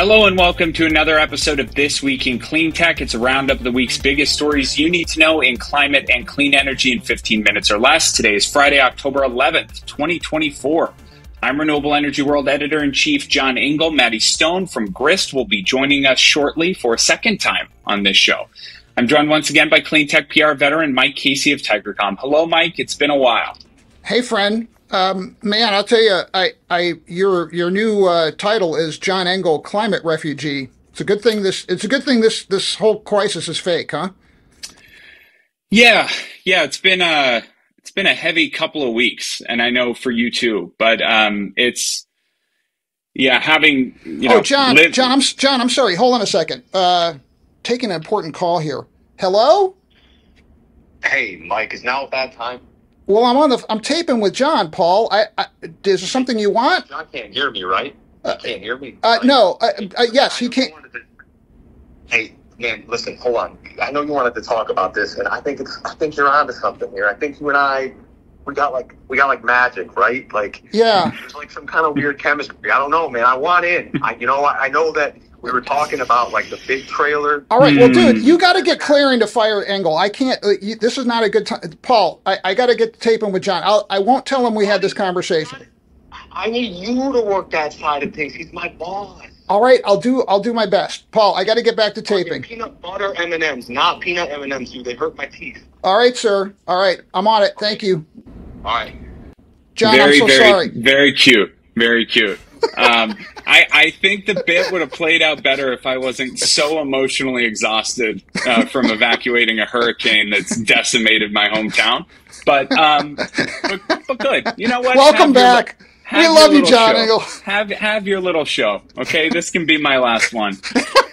Hello and welcome to another episode of This Week in Cleantech. It's a roundup of the week's biggest stories you need to know in climate and clean energy in 15 minutes or less. Today is Friday, October 11th, 2024. I'm Renewable Energy World Editor-in-Chief John Engel. Maddie Stone from Grist will be joining us shortly for a second time on this show. I'm joined once again by Cleantech PR veteran Mike Casey of Tigercom. Hello, Mike. It's been a while. Hey, friend. Man, I'll tell you, your new title is John Engel, Climate Refugee. It's a good thing this whole crisis is fake, huh? Yeah. It's been a heavy couple of weeks, and I know for you too. But it's having John, I'm sorry. Hold on a second. Taking an important call here. Hello? Hey, Mike, is now a bad time? Well, I'm taping with John, Paul. Is there something you want? John can't hear me, right? He can't hear me. No. Yes, he can't. Hey, man, listen, hold on. I know you wanted to talk about this, and I think you're onto something here. I think you and I, we got like magic, right? Like, yeah. There's like some kind of weird chemistry. I don't know, man. I want in. I know that we were talking about like the big trailer. All right, well, dude, you got to get clearing to fire Engel. I can't. This is not a good time, Paul. I got to get taping with John. I won't tell him we had this conversation. I need you to work that side of things. He's my boss. All right, I'll do my best, Paul. I got to get back to taping. Peanut butter M&Ms, not peanut M&Ms, dude. They hurt my teeth. All right, sir. All right, I'm on it. Thank you. All right, John. I'm so sorry. Very cute. Very cute. I think the bit would have played out better if I wasn't so emotionally exhausted from evacuating a hurricane that's decimated my hometown. But good. You know what? Welcome back. We love you, John Engel. Have your little show. Okay, this can be my last one.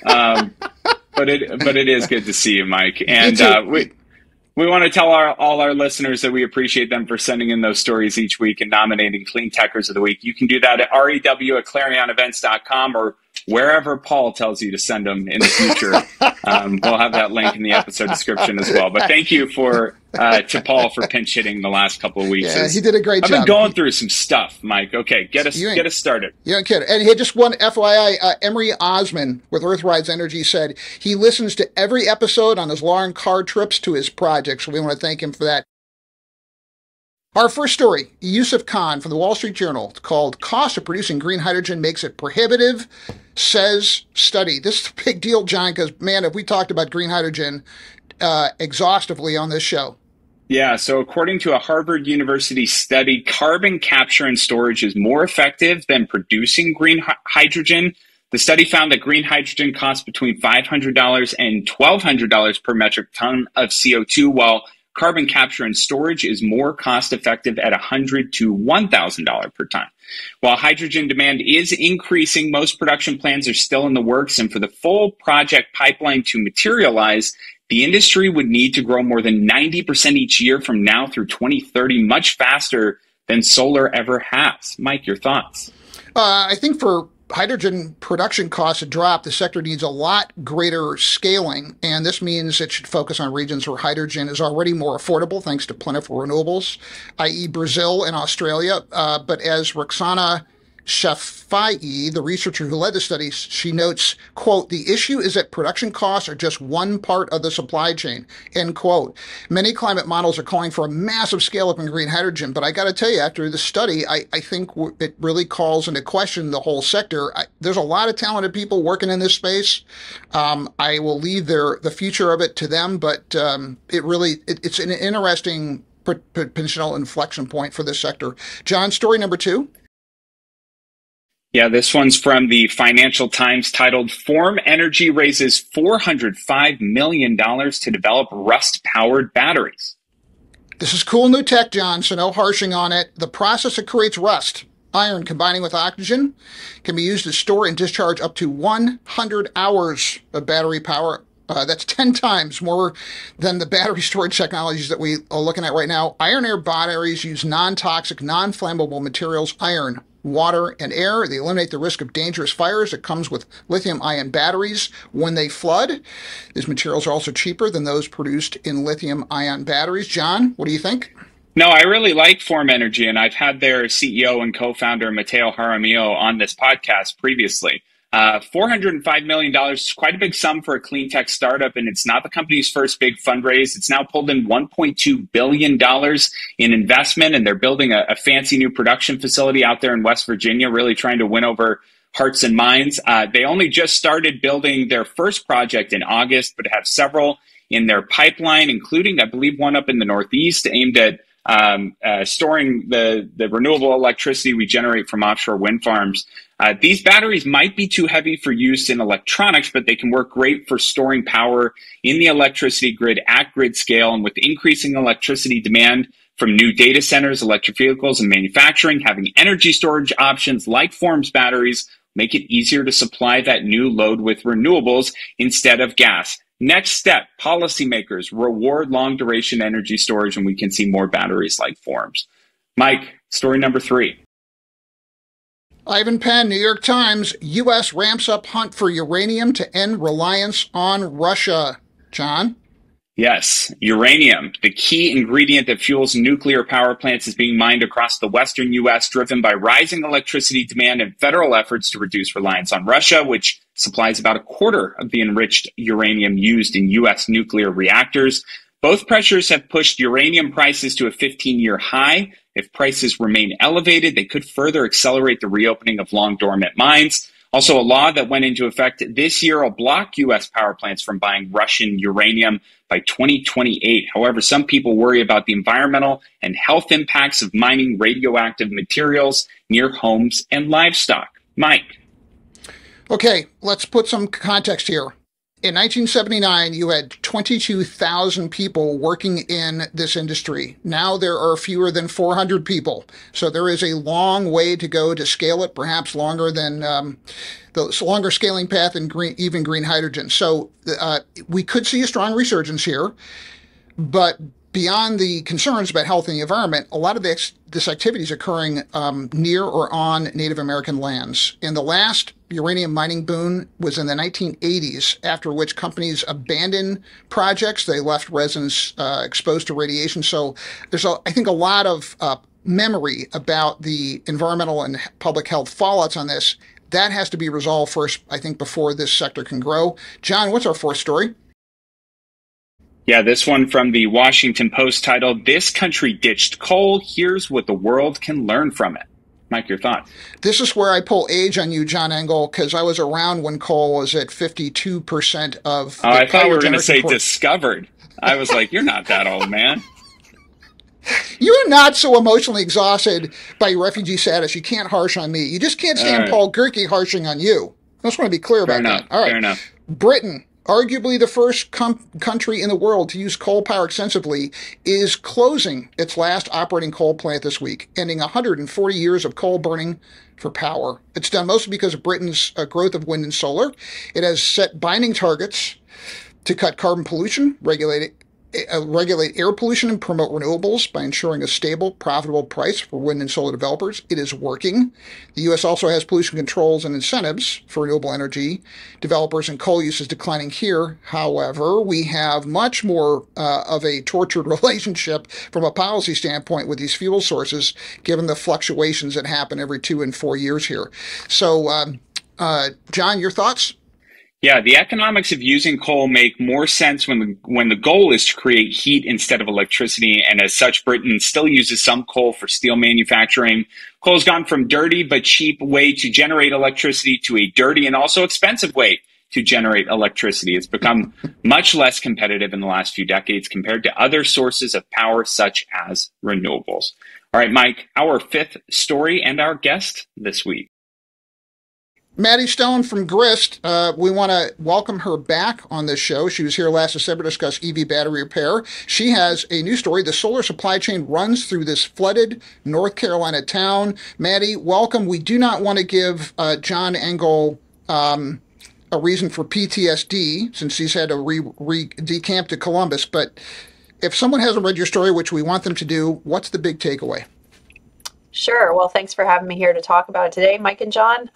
But it is good to see you, Mike. And we want to tell all our listeners that we appreciate them for sending in those stories each week and nominating Cleantechers of the Week. You can do that at rew@clarionevents.com or wherever Paul tells you to send them in the future. We'll have that link in the episode description as well. But thank you to Paul for pinch hitting the last couple of weeks. Yeah, he did a great job. I've been going through some stuff, Mike. Okay, get us started. You don't kid. And he just one FYI, Emery Osman with Earthrise Energy said he listens to every episode on his long car trips to his project. So we want to thank him for that. Our first story, Yusuf Khan from the Wall Street Journal, called Cost of Producing Green Hydrogen Makes It Prohibitive, says study. This is a big deal, John, because, man, if we talked about green hydrogen exhaustively on this show. Yeah, so according to a Harvard University study, carbon capture and storage is more effective than producing green hydrogen. The study found that green hydrogen costs between $500 and $1,200 per metric ton of CO2, while carbon capture and storage is more cost-effective at $100 to $1,000 per ton. While hydrogen demand is increasing, most production plans are still in the works, and for the full project pipeline to materialize, the industry would need to grow more than 90% each year from now through 2030, much faster than solar ever has. Mike, your thoughts? I think for hydrogen production costs to drop, the sector needs a lot greater scaling, and this means it should focus on regions where hydrogen is already more affordable thanks to plentiful renewables, i.e. Brazil and Australia. But as Roxana Shafai, the researcher who led the study, she notes, quote, the issue is that production costs are just one part of the supply chain, end quote. Many climate models are calling for a massive scale up in green hydrogen, but I got to tell you, after the study, I think it really calls into question the whole sector. There's a lot of talented people working in this space. I will leave the future of it to them, but it's an interesting potential inflection point for this sector. John, story number 2. Yeah, this one's from the Financial Times titled, Form Energy raises $405 million to develop rust-powered batteries. This is cool new tech, John, so no harshing on it. The process that creates rust, iron combining with oxygen, can be used to store and discharge up to 100 hours of battery power. That's 10 times more than the battery storage technologies that we are looking at right now. Iron-air batteries use non-toxic, non-flammable materials, iron, water, and air. They eliminate the risk of dangerous fires that comes with lithium-ion batteries when they flood. These materials are also cheaper than those produced in lithium-ion batteries. John, what do you think? No, I really like Form Energy, and I've had their CEO and co-founder, Matteo Jaramillo, on this podcast previously. $405 million is quite a big sum for a clean tech startup, and it's not the company's first big fundraise. It's now pulled in $1.2 billion in investment, and they're building a fancy new production facility out there in West Virginia, really trying to win over hearts and minds. They only just started building their first project in August, but have several in their pipeline, including, I believe, one up in the Northeast aimed at storing the renewable electricity we generate from offshore wind farms. These batteries might be too heavy for use in electronics, but they can work great for storing power in the electricity grid at grid scale. And with increasing electricity demand from new data centers, electric vehicles, and manufacturing, having energy storage options like Forms batteries make it easier to supply that new load with renewables instead of gas. Next step, policymakers reward long duration energy storage, and we can see more batteries like Forms. Mike, story number 3. Ivan Penn, New York Times, U.S. ramps up hunt for uranium to end reliance on Russia. John? Yes, uranium, the key ingredient that fuels nuclear power plants, is being mined across the western U.S., driven by rising electricity demand and federal efforts to reduce reliance on Russia, which supplies about a quarter of the enriched uranium used in U.S. nuclear reactors. Both pressures have pushed uranium prices to a 15-year high. If prices remain elevated, they could further accelerate the reopening of long dormant mines. Also, a law that went into effect this year will block U.S. power plants from buying Russian uranium by 2028. However, some people worry about the environmental and health impacts of mining radioactive materials near homes and livestock. Mike. Okay, let's put some context here. In 1979, you had 22,000 people working in this industry. Now there are fewer than 400 people. So there is a long way to go to scale it, perhaps longer than the longer scaling path in even green hydrogen. So we could see a strong resurgence here. But beyond the concerns about health and the environment, a lot of this activity is occurring near or on Native American lands. And the last uranium mining boom was in the 1980s, after which companies abandoned projects. They left residents exposed to radiation. So there's, I think, a lot of memory about the environmental and public health fallouts on this. That has to be resolved first, I think, before this sector can grow. John, what's our fourth story? Yeah, this one from the Washington Post titled, "This Country Ditched Coal. Here's what the world can learn from it." Mike, your thoughts? This is where I pull age on you, John Engel, because I was around when coal was at 52% of the I thought you were going to say port. discovered. I was like, you're not that old, man. You're not so emotionally exhausted by your refugee status. You can't harsh on me. You just can't stand right. Paul Gerke harshing on you. I just want to be clear about that. All right. Fair enough. Britain, arguably the first country in the world to use coal power extensively, is closing its last operating coal plant this week, ending 140 years of coal burning for power. It's done mostly because of Britain's growth of wind and solar. It has set binding targets to cut carbon pollution, regulate air pollution, and promote renewables by ensuring a stable, profitable price for wind and solar developers. It is working. The U.S. also has pollution controls and incentives for renewable energy developers, and coal use is declining here. However, we have much more of a tortured relationship from a policy standpoint with these fuel sources, given the fluctuations that happen every 2 and 4 years here. So, John, your thoughts? Yeah, the economics of using coal make more sense when the goal is to create heat instead of electricity. And as such, Britain still uses some coal for steel manufacturing. Coal has gone from dirty but cheap way to generate electricity to a dirty and also expensive way to generate electricity. It's become much less competitive in the last few decades compared to other sources of power, such as renewables. All right, Mike, our fifth story and our guest this week. Maddie Stone from Grist. We want to welcome her back on this show. She was here last December to discuss EV battery repair. She has a new story. The solar supply chain runs through this flooded North Carolina town. Maddie, welcome. We do not want to give John Engel a reason for PTSD, since he's had to decamp to Columbus. But if someone hasn't read your story, which we want them to do, what's the big takeaway? Sure. Well, thanks for having me here to talk about it today, Mike and John.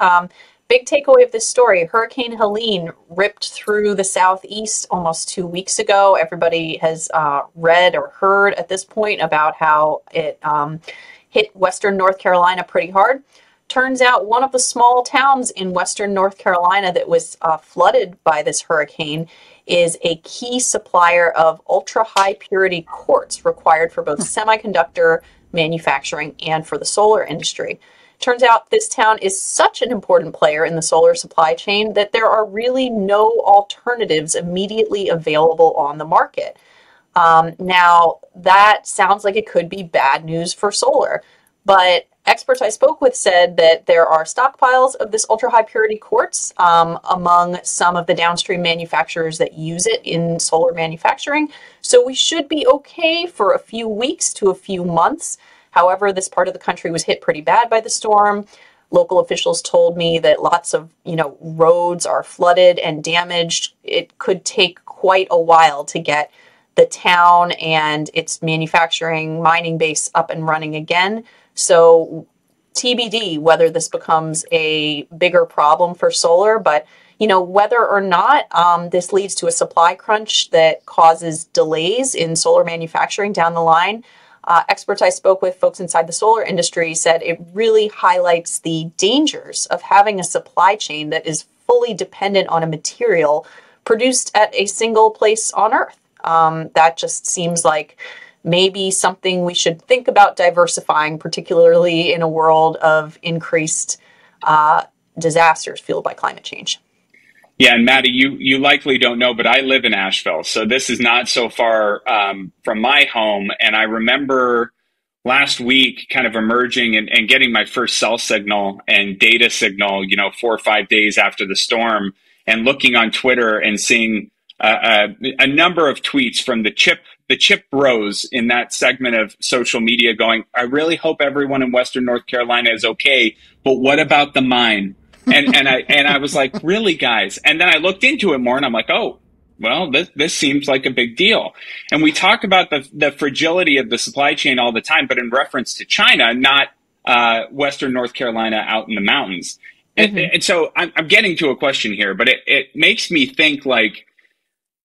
Big takeaway of this story: Hurricane Helene ripped through the southeast almost 2 weeks ago. Everybody has read or heard at this point about how it hit western North Carolina pretty hard. Turns out one of the small towns in western North Carolina that was flooded by this hurricane is a key supplier of ultra high purity quartz required for both semiconductor manufacturing and for the solar industry. Turns out this town is such an important player in the solar supply chain that there are really no alternatives immediately available on the market. Now, that sounds like it could be bad news for solar, but experts I spoke with said that there are stockpiles of this ultra high purity quartz among some of the downstream manufacturers that use it in solar manufacturing. So we should be okay for a few weeks to a few months. However, this part of the country was hit pretty bad by the storm. Local officials told me that lots of, roads are flooded and damaged. It could take quite a while to get the town and its manufacturing mining base up and running again. So TBD whether this becomes a bigger problem for solar, but whether or not this leads to a supply crunch that causes delays in solar manufacturing down the line. Experts I spoke with, folks inside the solar industry, said it really highlights the dangers of having a supply chain that is fully dependent on a material produced at a single place on Earth. That just seems like maybe something we should think about diversifying, particularly in a world of increased disasters fueled by climate change. Yeah, and Maddie, you likely don't know, but I live in Asheville, so this is not so far from my home. And I remember last week kind of emerging and getting my first cell signal and data signal, 4 or 5 days after the storm, and looking on Twitter and seeing a number of tweets from the chip bros in that segment of social media going, I really hope everyone in Western North Carolina is okay, but what about the mine? And I was like, really, guys? And then I looked into it more and I'm like, oh, well, this seems like a big deal. And we talk about the fragility of the supply chain all the time, but in reference to China, not Western North Carolina out in the mountains. Mm-hmm. And so I'm getting to a question here, but it makes me think, like,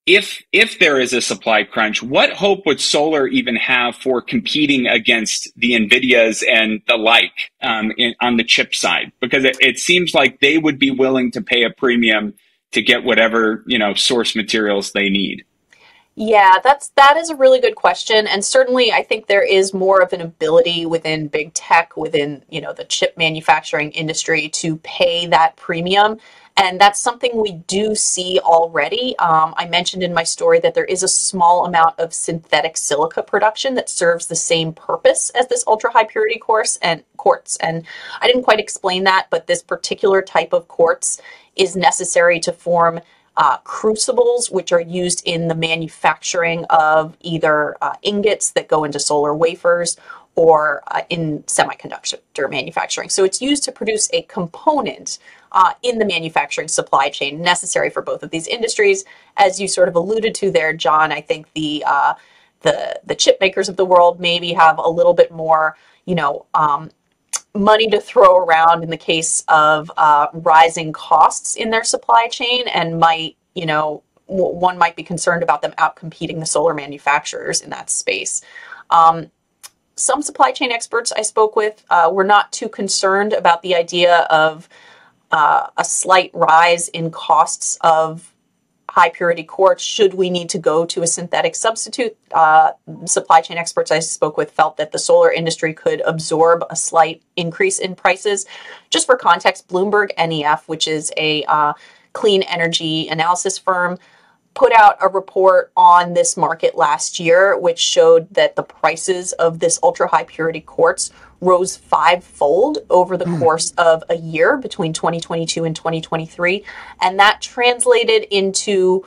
if there is a supply crunch, what hope would solar even have for competing against the NVIDIAs and the like on the chip side? Because it seems like they would be willing to pay a premium to get whatever source materials they need. Yeah, that is a really good question. And certainly I think there is more of an ability within big tech, within the chip manufacturing industry, to pay that premium. And that's something we do see already. I mentioned in my story that there is a small amount of synthetic silica production that serves the same purpose as this ultra high purity quartz. And I didn't quite explain that, but this particular type of quartz is necessary to form crucibles, which are used in the manufacturing of either ingots that go into solar wafers or in semiconductor manufacturing. So it's used to produce a component in the manufacturing supply chain necessary for both of these industries. As you sort of alluded to there, John, I think the chip makers of the world maybe have a little bit more, money to throw around in the case of rising costs in their supply chain, and one might be concerned about them outcompeting the solar manufacturers in that space. Some supply chain experts I spoke with were not too concerned about the idea of a slight rise in costs of high purity quartz should we need to go to a synthetic substitute. Supply chain experts I spoke with felt that the solar industry could absorb a slight increase in prices. Just for context, Bloomberg NEF, which is a clean energy analysis firm, put out a report on this market last year, which showed that the prices of this ultra high purity quartz rose 5-fold over the course of a year between 2022 and 2023. And that translated into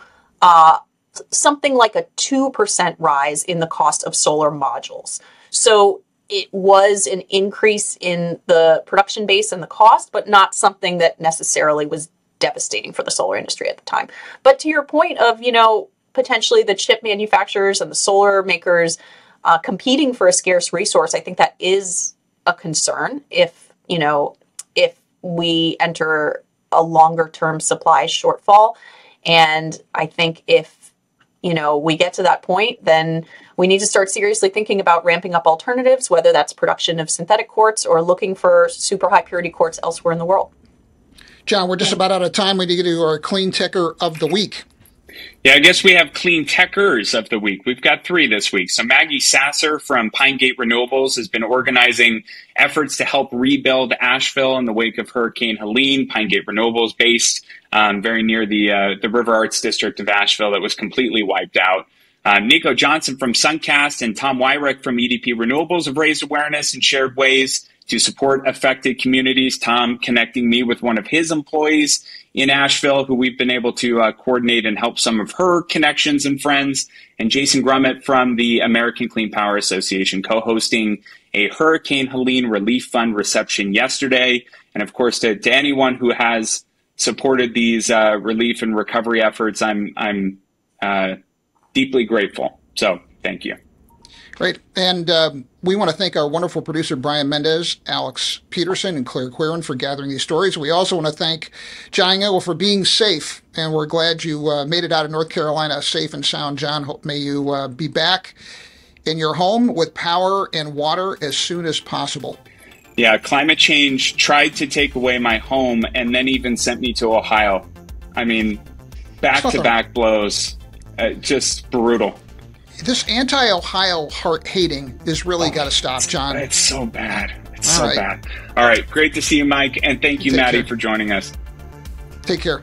something like a 2% rise in the cost of solar modules. So it was an increase in the production base and the cost, but not something that necessarily was devastating for the solar industry at the time. But to your point of, potentially the chip manufacturers and the solar makers competing for a scarce resource, I think that is a concern if we enter a longer term supply shortfall. And I think if we get to that point, then we need to start seriously thinking about ramping up alternatives, whether that's production of synthetic quartz or looking for super high purity quartz elsewhere in the world. John, we're just about out of time. We need to do our Cleantecher of the week. Yeah, I guess we have Cleantechers of the week. We've got 3 this week. So Maggie Sasser from Pine Gate Renewables has been organizing efforts to help rebuild Asheville in the wake of Hurricane Helene. Pine Gate Renewables, based very near the River Arts district of Asheville that was completely wiped out. Nico Johnson from Suncast and Tom Weirich from EDP Renewables have raised awareness and shared ways to support affected communities. Tom connecting me with one of his employees in Asheville, who we've been able to coordinate and help some of her connections and friends. And Jason Grumet from the American Clean Power Association, co-hosting a Hurricane Helene Relief Fund reception yesterday. And of course, to anyone who has supported these relief and recovery efforts, I'm deeply grateful. So thank you. Great. And we want to thank our wonderful producer, Brian Mendez, Alex Peterson, and Claire Quirin for gathering these stories. We also want to thank John Engel for being safe, and we're glad you made it out of North Carolina safe and sound. John, may you be back in your home with power and water as soon as possible. Yeah, climate change tried to take away my home and then even sent me to Ohio. I mean, back-to-back blows. Just brutal. This anti-Ohio hating is really got to stop, John. It's so bad. It's so bad. All right. Great to see you, Mike. And thank you, Maddie, for joining us. Take care.